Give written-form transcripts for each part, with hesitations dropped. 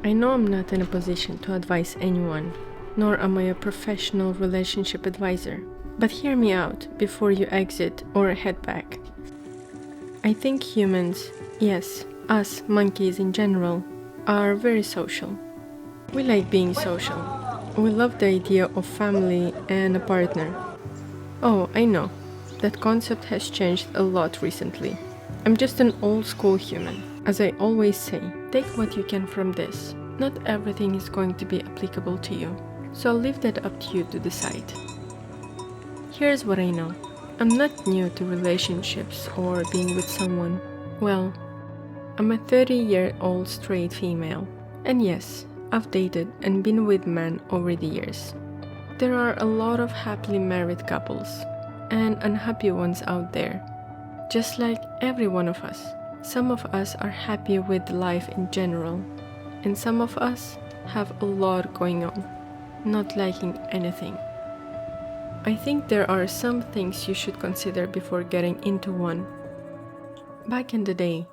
I know I'm not in a position to advise anyone, nor am I a professional relationship advisor, but hear me out before you exit or head back. I think humans, yes, us monkeys in general, are very social. We like being social. We love the idea of family and a partner. Oh, I know, that concept has changed a lot recently. I'm just an old school human. As I always say, take what you can from this. Not everything is going to be applicable to you, so I'll leave that up to you to decide. Here's what I know. I'm not new to relationships or being with someone. Well, I'm a 30-year-old straight female, and yes, I've dated and been with men over the years. There are a lot of happily married couples and unhappy ones out there, just like every one of us. Some of us are happy with life in general, and some of us have a lot going on, not liking anything. I think there are some things you should consider before getting into one. Back in the day,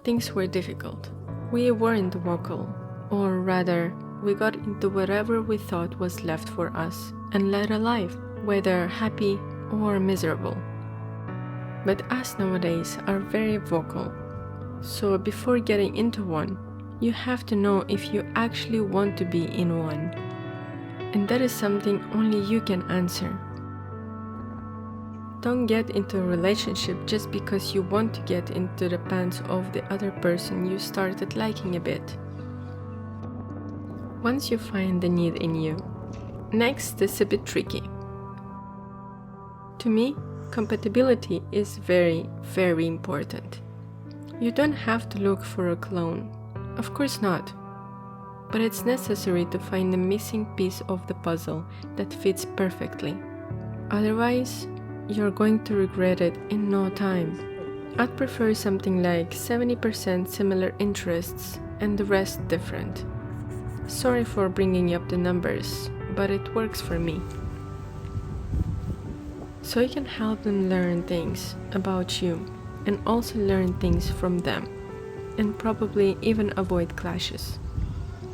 things were difficult. We weren't vocal, or rather, we got into whatever we thought was left for us and led a life, whether happy or miserable. But us nowadays are very vocal, so before getting into one, you have to know if you actually want to be in one. And that is something only you can answer. Don't get into a relationship just because you want to get into the pants of the other person you started liking a bit. Once you find the need in you. Next is a bit tricky. To me, compatibility is very, very important. You don't have to look for a clone. Of course not. But it's necessary to find the missing piece of the puzzle that fits perfectly. Otherwise, you're going to regret it in no time. I'd prefer something like 70% similar interests and the rest different. Sorry for bringing up the numbers, but it works for me. So you can help them learn things about you and also learn things from them, and probably even avoid clashes.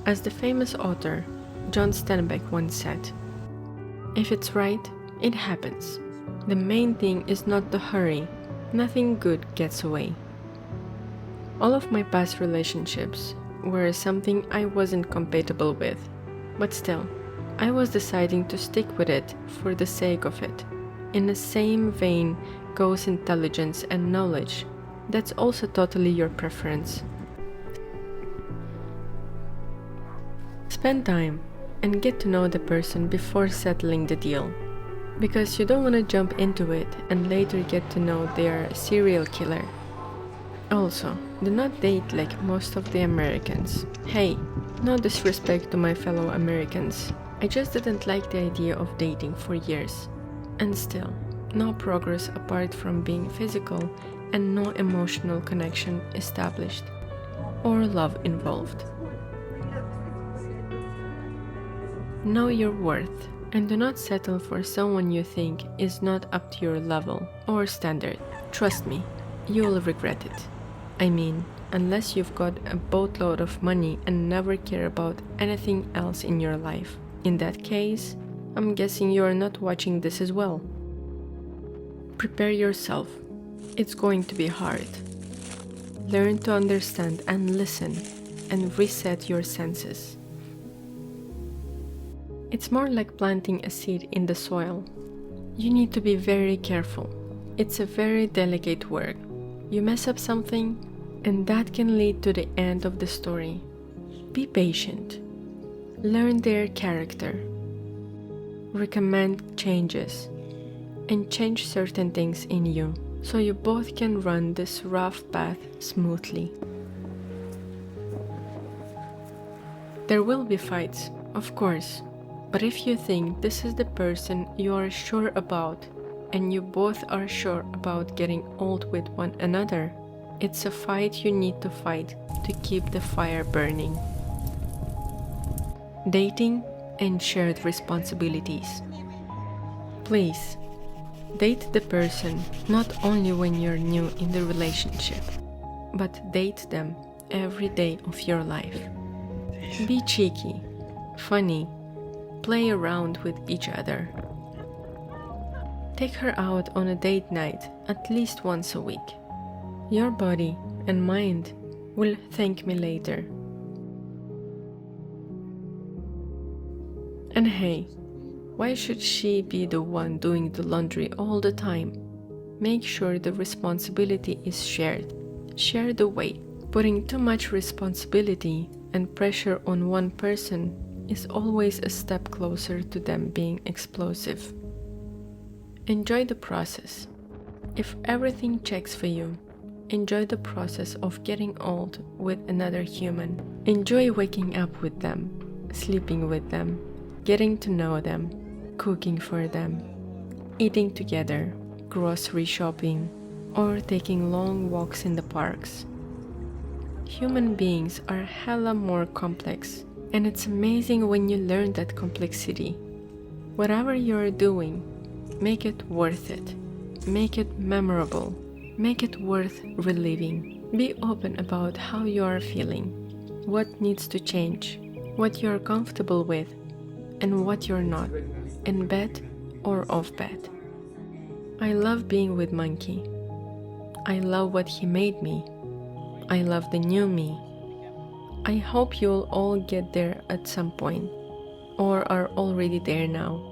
As the famous author John Steinbeck once said, "If it's right, it happens. The main thing is not to hurry. Nothing good gets away." All of my past relationships were something I wasn't compatible with, but still, I was deciding to stick with it for the sake of it. In the same vein goes intelligence and knowledge. That's also totally your preference. Spend time and get to know the person before settling the deal, because you don't want to jump into it and later get to know they are a serial killer. Also, do not date like most of the Americans. Hey, no disrespect to my fellow Americans. I just didn't like the idea of dating for years. And still, no progress apart from being physical and no emotional connection established or love involved. Know your worth and do not settle for someone you think is not up to your level or standard. Trust me, you'll regret it. I mean, unless you've got a boatload of money and never care about anything else in your life. In that case, I'm guessing you're not watching this as well. Prepare yourself. It's going to be hard. Learn to understand and listen and reset your senses. It's more like planting a seed in the soil. You need to be very careful. It's a very delicate work. You mess up something, and that can lead to the end of the story. Be patient. Learn their character. Recommend changes. And change certain things in you, so you both can run this rough path smoothly. There will be fights, of course, but if you think this is the person you are sure about, and you both are sure about getting old with one another, it's a fight you need to fight to keep the fire burning. Dating and shared responsibilities. Please, date the person not only when you're new in the relationship, but date them every day of your life. Be cheeky, funny, play around with each other. Take her out on a date night at least once a week. Your body and mind will thank me later. And hey, why should she be the one doing the laundry all the time? Make sure the responsibility is shared. Share the weight. Putting too much responsibility and pressure on one person is always a step closer to them being explosive. Enjoy the process. If everything checks for you, enjoy the process of getting old with another human. Enjoy waking up with them, sleeping with them, getting to know them, cooking for them, eating together, grocery shopping, or taking long walks in the parks. Human beings are hella more complex, and it's amazing when you learn that complexity. Whatever you're doing, make it worth it. Make it memorable. Make it worth reliving. Be open about how you are feeling, what needs to change, what you're comfortable with, and what you're not, in bed or off bed. I love being with Monkey. I love what he made me. I love the new me. I hope you'll all get there at some point, or are already there now.